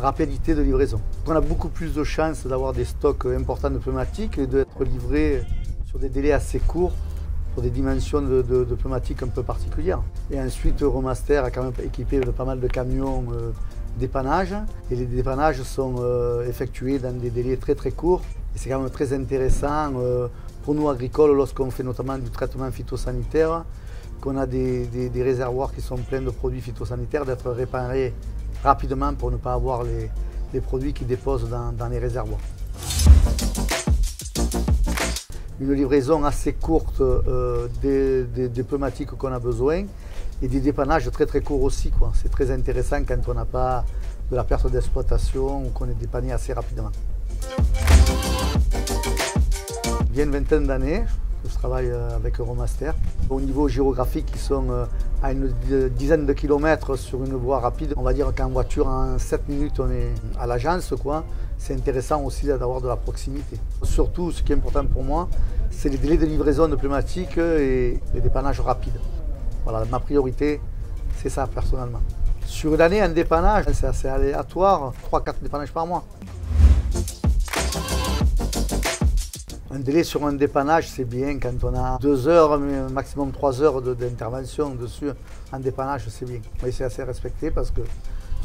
rapidité de livraison. On a beaucoup plus de chances d'avoir des stocks importants de pneumatiques et d'être livrés sur des délais assez courts pour des dimensions de pneumatiques un peu particulières. Et ensuite, Romaster est quand même équipé de pas mal de camions dépannage et les dépannages sont effectués dans des délais très très courts. Et c'est quand même très intéressant pour nous agricoles lorsqu'on fait notamment du traitement phytosanitaire, qu'on a des réservoirs qui sont pleins de produits phytosanitaires, d'être réparés rapidement pour ne pas avoir les produits qui déposent dans les réservoirs. Une livraison assez courte des pneumatiques qu'on a besoin et des dépannages très très courts aussi. C'est très intéressant quand on n'a pas de la perte d'exploitation ou qu'on est dépanné assez rapidement. Il y a une vingtaine d'années que je travaille avec Romaster. Au niveau géographique, ils sont à une dizaine de kilomètres sur une voie rapide. On va dire qu'en voiture, en 7 minutes, on est à l'agence. C'est intéressant aussi d'avoir de la proximité. Surtout, ce qui est important pour moi, c'est les délais de livraison de pneumatiques et les dépannages rapides. Voilà, ma priorité, c'est ça personnellement. Sur une année, un dépannage, c'est assez aléatoire, 3-4 dépannages par mois. Un délai sur un dépannage, c'est bien quand on a 2 heures, maximum 3 heures d'intervention dessus. Un dépannage, c'est bien. Mais c'est assez respecté parce que,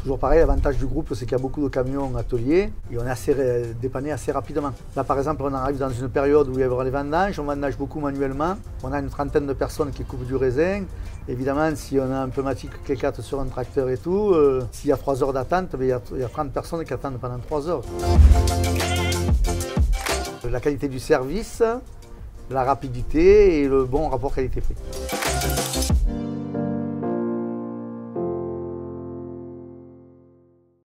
toujours pareil, l'avantage du groupe, c'est qu'il y a beaucoup de camions ateliers et on est dépanné assez rapidement. Là, par exemple, on arrive dans une période où il y aura les vendanges, on vendage beaucoup manuellement. On a une trentaine de personnes qui coupent du raisin. Évidemment, si on a un pneumatique qui éclate sur un tracteur et tout, s'il y a 3 heures d'attente, il y a 30 personnes qui attendent pendant 3 heures. La qualité du service, la rapidité et le bon rapport qualité-prix.